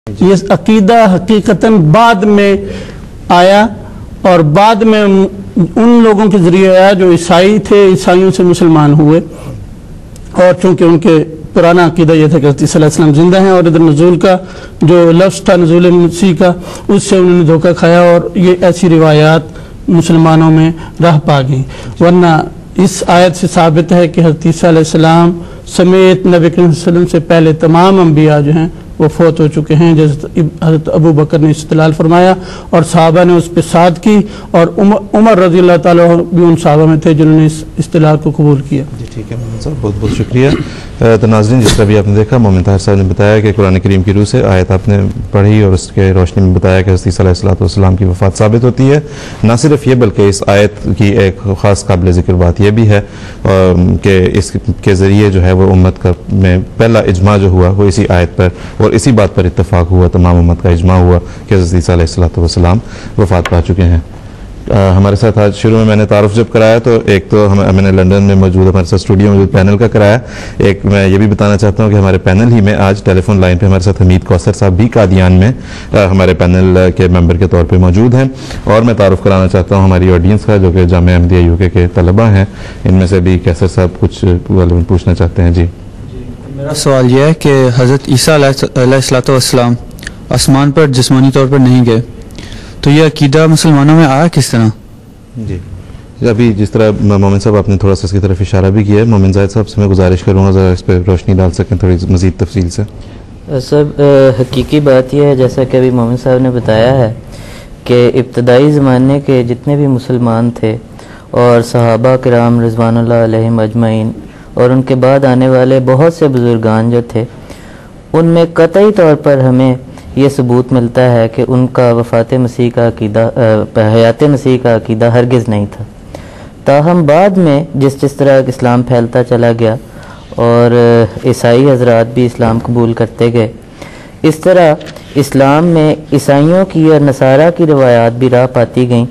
یہ عقیدہ حقیقتاً بعد میں آیا اور بعد میں ان لوگوں کے ذریعے آیا جو عیسائی تھے، عیسائیوں سے مسلمان ہوئے، اور چونکہ ان کے پرانا عقیدہ یہ تھا کہ حضرت صلی اللہ علیہ وسلم زندہ ہیں، اور ادھر نزول کا جو لفظ تھا نزول مسیح کا، اس سے انہوں نے دھوکہ کھایا اور یہ ایسی روایات مسلمانوں میں رہ پا گئیں۔ ورنہ اس آیت سے ثابت ہے کہ حضرت عیسیٰ علیہ السلام سمیت نبی کریم صلی اللہ علیہ وسلم سے پہلے تمام انبیاء جو ہیں وہ فوت ہو چکے ہیں، جیسے حضرت ابو بکر نے استدلال فرمایا اور صحابہ نے اس پہ صاد کی، اور عمر رضی اللہ تعالیٰ بھی ان صحابہ میں تھے جنہوں نے اس استدلال کو قبول کیا۔ جی ٹھیک ہے مومن صاحب، بہت بہت شکریہ۔ تو ناظرین، جس طرح بھی آپ نے دیکھا، مومن طاہر صاحب نے بتایا کہ قرآن کریم کی روح سے آیت آپ نے پڑھی اور اس کے روشنی میں بتایا کہ حضرت عیسیٰ علیہ السلام کی وفات ثابت ہوتی ہے۔ نہ صرف یہ بلکہ اس آیت کی ایک خاص قابل ذکر بات یہ بھی ہے کہ اس کے ذریعے جو ہے وہ امت کا میں پہلا اجماع جو ہوا وہ اسی آیت پر اور اسی بات پر اتفاق ہوا، تمام امت کا اجماع ہوا کہ حضرت عیسیٰ علیہ السلام وفات پا چکے ہیں۔ ہمارے ساتھ آج شروع میں نے تعارف جب کرایا تو ایک تو میں نے لندن میں موجود ہمارے ساتھ اسٹوڈیو موجود پینل کا کرایا، ایک میں یہ بھی بتانا چاہتا ہوں کہ ہمارے پینل ہی میں آج ٹیلی فون لائن پہ ہمارے ساتھ حمید کوثر صاحب بھی قادیان میں ہمارے پینل کے ممبر کے طور پہ موجود ہیں، اور میں تعارف کرانا چاہتا ہوں ہماری آڈینس کا جو کہ جامعہ احمدیہ یوکے کے طلباء ہیں، ان میں سے بھی کوثر صاحب کچھ پوچھنا چاہتے ہیں۔ جی میرا سوال یہ ہے کہ حضرت عیسیٰ علیہ السلام آسمان پر جسمانی طور پر نہیں گئے، تو یہ عقیدہ مسلمانوں میں آیا کس طرح؟ جی ابھی جس طرح مومن صاحب آپ نے تھوڑا سا اس کی طرف اشارہ بھی کیا ہے، مومن زاہد صاحب سے میں گزارش کروں گا ذرا اس پہ روشنی ڈال سکیں تھوڑی مزید تفصیل سے۔ سب حقیقی بات یہ ہے جیسا کہ ابھی مومن صاحب نے بتایا ہے کہ ابتدائی زمانے کے جتنے بھی مسلمان تھے اور صحابہ کرام رضوان اللہ علیہم اجمعین اور ان کے بعد آنے والے بہت سے بزرگان جو تھے، ان میں قطعی طور پر ہمیں یہ ثبوت ملتا ہے کہ ان کا وفات مسیح کا عقیدہ حیات مسیح کا عقیدہ ہرگز نہیں تھا۔ تاہم بعد میں جس طرح اسلام پھیلتا چلا گیا اور عیسائی حضرات بھی اسلام قبول کرتے گئے، اس طرح اسلام میں عیسائیوں کی اور نصارہ کی روایات بھی راہ پاتی گئیں،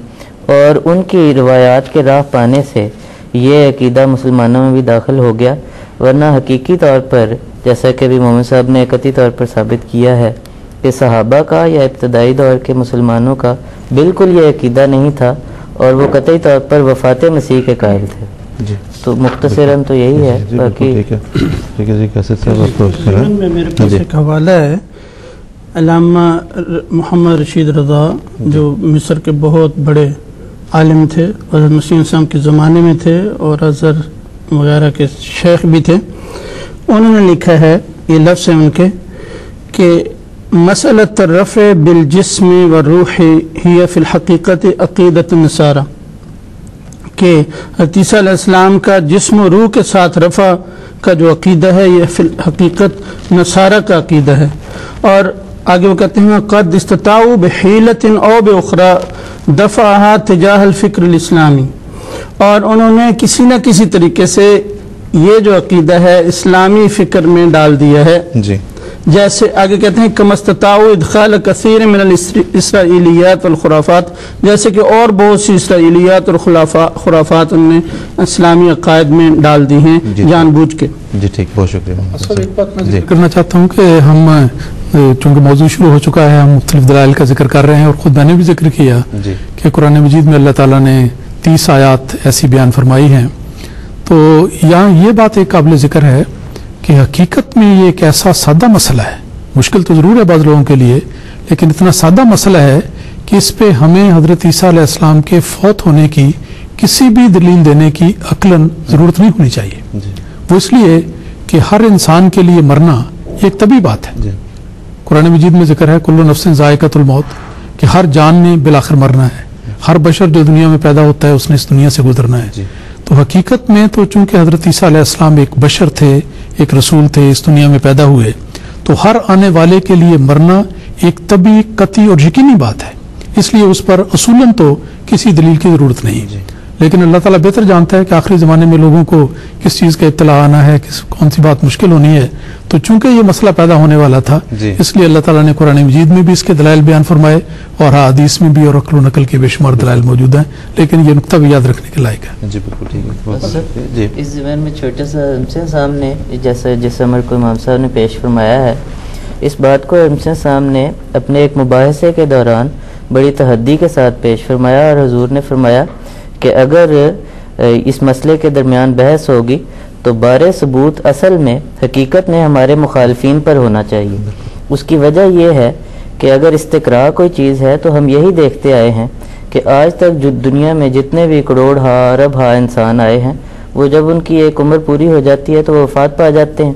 اور ان کی روایات کے راہ پانے سے یہ عقیدہ مسلمانوں میں بھی داخل ہو گیا۔ ورنہ حقیقی طور پر جیسا کہ بھی مومن صاحب نے قطعی طور پر ثابت کیا ہے کہ صحابہ کا یا ابتدائی دور کے مسلمانوں کا بالکل یہ عقیدہ نہیں تھا، اور وہ قطعی طور پر وفات مسیح کے قائل تھے۔ جی تو مختصراً تو یہی ہے۔ باقی ٹھیک ہے جی، کیسے میرے پاس ایک حوالہ ہے علامہ محمد رشید رضا، جو مصر کے بہت بڑے عالم تھے، حضرت مسیح السلام کے زمانے میں تھے اور ازہر وغیرہ کے شیخ بھی تھے۔ انہوں نے لکھا ہے، یہ لفظ ہیں ان کے، کہ مسئلۃ الرفع بالجسم والروح ہی فی الحقیقت عقیدۃ النصارى، کہ حضرت عیسیٰ علیہ السلام کا جسم و روح کے ساتھ رفع کا جو عقیدہ ہے یہ فی الحقیقت نصارہ کا عقیدہ ہے۔ اور آگے وہ کہتے ہیں قد استطاعوا بحیلۃ او باخری دفعها تجاہ الفکر الاسلامی، اور انہوں نے کسی نہ کسی طریقے سے یہ جو عقیدہ ہے اسلامی فکر میں ڈال دیا ہے۔ جی جیسے آگے کہتے ہیں کما استطاعوا ادخال کثیر من الاسرائیلیات والخرافات، جیسے کہ اور بہت سی اسرائیلیات اور خرافات ان نے اسلامی عقائد میں ڈال دی ہیں جان بوجھ کے۔ جی ٹھیک، بہت شکریہ۔ سر ایک بات میں ذکر کرنا چاہتا ہوں کہ ہم چونکہ موضوع شروع ہو چکا ہے، ہم مختلف دلائل کا ذکر کر رہے ہیں، اور خود میں نے بھی ذکر کیا کہ قرآن مجید میں اللہ تعالیٰ نے 30 آیات ایسی بیان فرمائی ہیں۔ تو یہاں یہ بات ایک قابل ذکر ہے کہ حقیقت میں یہ ایک ایسا سادہ مسئلہ ہے، مشکل تو ضرور ہے بعض لوگوں کے لیے، لیکن اتنا سادہ مسئلہ ہے کہ اس پہ ہمیں حضرت عیسیٰ علیہ السلام کے فوت ہونے کی کسی بھی دلیل دینے کی عقلاً ضرورت نہیں ہونی چاہیے۔ وہ اس لیے کہ ہر انسان کے لیے مرنا ایک طبی بات ہے۔ قرآن مجید میں ذکر ہے کل نفس ذائقۃ الموت، کہ ہر جان نے بالآخر مرنا ہے، ہر بشر جو دنیا میں پیدا ہوتا ہے اس نے اس دنیا سے گزرنا ہے۔ تو حقیقت میں تو چونکہ حضرت عیسیٰ علیہ السلام ایک بشر تھے، ایک رسول تھے، اس دنیا میں پیدا ہوئے، تو ہر آنے والے کے لیے مرنا ایک طبی، قطعی اور یقینی بات ہے، اس لیے اس پر اصولاً تو کسی دلیل کی ضرورت نہیں۔ لیکن اللہ تعالیٰ بہتر جانتا ہے کہ آخری زمانے میں لوگوں کو کس چیز کا اطلاع آنا ہے، کون سی بات مشکل ہونی ہے، تو چونکہ یہ مسئلہ پیدا ہونے والا تھا اس لیے اللہ تعالیٰ نے قرآن مجید میں بھی اس کے دلائل بیان فرمائے، اور حدیث میں بھی اور عقل و نقل کے بے شمار دلائل موجود ہیں، لیکن یہ نقطہ بھی یاد رکھنے کے لائق ہے۔ جی بالکل ٹھیک ہے۔ اس زمین میں چھوٹا سا سامنے جیسا جس عمر کو امام صاحب نے پیش فرمایا ہے، اس بات کو ہم سے سامنے اپنے ایک مباحثے کے دوران بڑی تحدی کے ساتھ پیش فرمایا، اور حضور نے فرمایا کہ اگر اس مسئلے کے درمیان بحث ہوگی تو بار ثبوت اصل میں حقیقت میں ہمارے مخالفین پر ہونا چاہیے۔ اس کی وجہ یہ ہے کہ اگر استقراء کوئی چیز ہے تو ہم یہی دیکھتے آئے ہیں کہ آج تک جو دنیا میں جتنے بھی کروڑ ہا ارب ہا انسان آئے ہیں، وہ جب ان کی ایک عمر پوری ہو جاتی ہے تو وہ وفات پا جاتے ہیں۔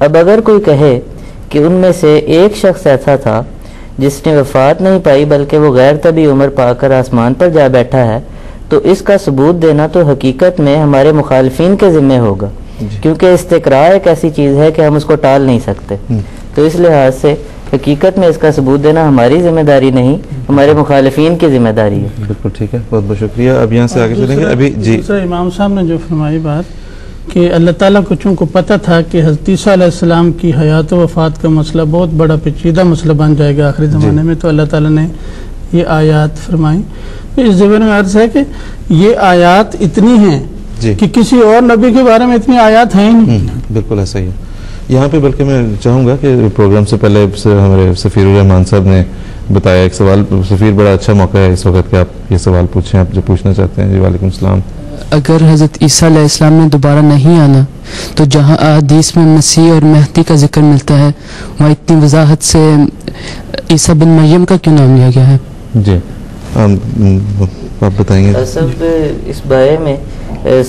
اب اگر کوئی کہے کہ ان میں سے ایک شخص ایسا تھا جس نے وفات نہیں پائی بلکہ وہ غیر طبی عمر پا کر آسمان پر جا بیٹھا ہے، تو اس کا ثبوت دینا تو حقیقت میں ہمارے مخالفین کے ذمہ ہوگا، کیونکہ استقراء ایک ایسی چیز ہے کہ ہم اس کو ٹال نہیں سکتے۔ تو اس لحاظ سے حقیقت میں اس کا ثبوت دینا ہماری ذمہ داری نہیں، ہمارے مخالفین کی ذمہ داری ہے۔ بالکل ٹھیک ہے، بہت بہت شکریہ۔ اب یہاں سے آگے چلیں گے۔ ابھی جی دوسرا امام صاحب نے جو فرمائی بات کہ اللہ تعالیٰ کو چونکہ پتہ تھا کہ حضرت عیسیٰ علیہ السلام کی حیات و وفات کا مسئلہ بہت بڑا پیچیدہ مسئلہ بن جائے گا آخری زمانے میں، تو اللہ تعالیٰ نے یہ آیات فرمائی۔ اس ضمن میں عرض ہے کہ یہ آیات اتنی ہیں کہ کسی اور نبی کے بارے میں اتنی آیات ہیں ہی نہیں۔ بالکل ایسا ہی ہے۔ یہاں پہ بلکہ میں چاہوں گا کہ پروگرام سے پہلے ہمارے سفیر الرحمان صاحب نے بتایا ایک سوال، سفیر بڑا اچھا موقع ہے اس وقت کہ آپ یہ سوال پوچھیں، آپ جو پوچھنا چاہتے ہیں۔ جی وعلیکم السلام۔ اگر حضرت عیسیٰ علیہ السلام نے دوبارہ نہیں آنا تو جہاں احادیث میں مسیح اور مہدی کا ذکر ملتا ہے وہاں اتنی وضاحت سے عیسیٰ بن مریم کا کیوں نام لیا گیا ہے؟ جی آپ بتائیں گے۔ سب اس بارے میں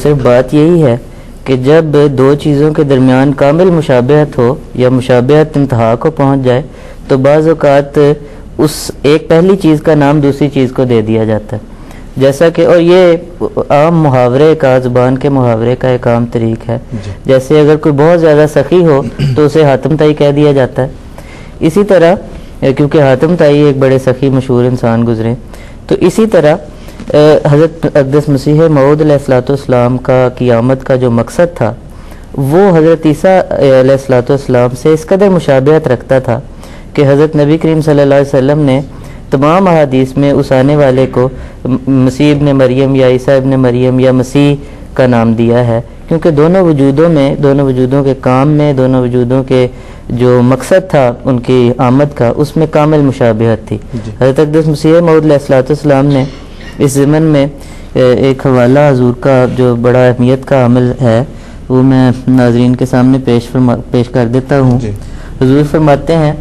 صرف بات یہی ہے کہ جب دو چیزوں کے درمیان کامل مشابہت ہو یا مشابہت انتہا کو پہنچ جائے تو بعض اوقات اس ایک پہلی چیز کا نام دوسری چیز کو دے دیا جاتا ہے، جیسا کہ اور یہ عام محاورے کا، زبان کے محاورے کا ایک عام طریق ہے۔ جیسے اگر کوئی بہت زیادہ سخی ہو تو اسے حاتم طائی کہہ دیا جاتا ہے، اسی طرح کیونکہ حاتم طائی ایک بڑے سخی مشہور انسان گزرے، تو اسی طرح حضرت اقدس مسیح موعود علیہ الصلوۃ والسلام کا قیامت کا جو مقصد تھا وہ حضرت عیسیٰ علیہ الصلوۃ والسلام سے اس قدر مشابہت رکھتا تھا کہ حضرت نبی کریم صلی اللہ علیہ وسلم نے تمام احادیث میں اس آنے والے کو مسیح ابن مریم یا عیسیٰ ابن مریم یا مسیح کا نام دیا ہے، کیونکہ دونوں وجودوں میں، دونوں وجودوں کے کام میں، دونوں وجودوں کے جو مقصد تھا ان کی آمد کا، اس میں کامل مشابہت تھی۔ حضرت اقدس مسیح موعود علیہ الصلوۃ والسلام نے اس ضمن میں ایک حوالہ حضور کا جو بڑا اہمیت کا عمل ہے وہ میں ناظرین کے سامنے پیش کر دیتا ہوں۔ حضور فرماتے ہیں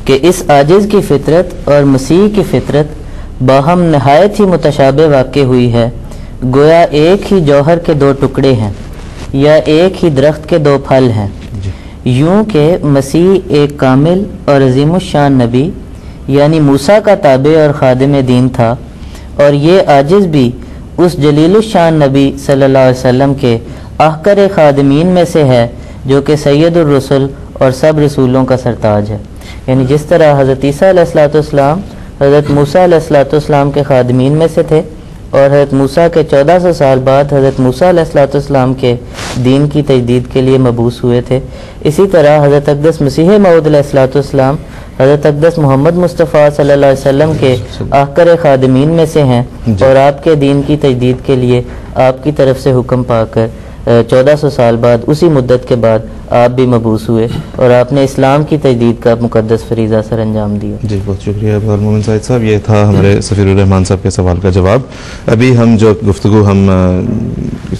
کہ اس عاجز کی فطرت اور مسیح کی فطرت باہم نہایت ہی متشابہ واقع ہوئی ہے، گویا ایک ہی جوہر کے دو ٹکڑے ہیں یا ایک ہی درخت کے دو پھل ہیں۔ یوں کہ مسیح ایک کامل اور عظیم الشان نبی یعنی موسیٰ کا تابع اور خادم دین تھا، اور یہ عاجز بھی اس جلیل الشان نبی صلی اللہ علیہ وسلم کے احقر خادمین میں سے ہے جو کہ سید الرسل اور سب رسولوں کا سرتاج ہے۔ یعنی جس طرح حضرت عیسیٰ علیہ الصلوۃ والسلام حضرت موسیٰ علیہ الصلوۃ والسلام کے خادمین میں سے تھے، اور حضرت موسیٰ کے 1400 سال بعد حضرت موسیٰ علیہ الصلوۃ والسلام کے دین کی تجدید کے لیے مبعوث ہوئے تھے، اسی طرح حضرت اقدس مسیح موعود علیہ الصلوۃ والسلام حضرت اقدس محمد مصطفیٰ صلی اللہ علیہ وسلم کے احقر خادمین میں سے ہیں، اور آپ کے دین کی تجدید کے لیے آپ کی طرف سے حکم پا کر 1400 سال بعد اسی مدت کے بعد آپ بھی مبعوث ہوئے اور آپ نے اسلام کی تجدید کا مقدس فریضہ سر انجام دیا۔ جی بہت شکریہ مومن سعید صاحب، یہ تھا ہمارے سفیر الرحمان صاحب کے سوال کا جواب۔ ابھی ہم جو گفتگو ہم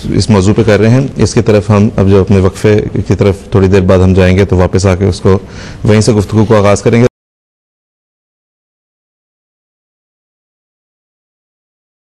اس موضوع پہ کر رہے ہیں اس کی طرف ہم اب جو اپنے وقفے کی طرف تھوڑی دیر بعد ہم جائیں گے تو واپس آ کے اس کو وہیں سے گفتگو کو آغاز کریں گے۔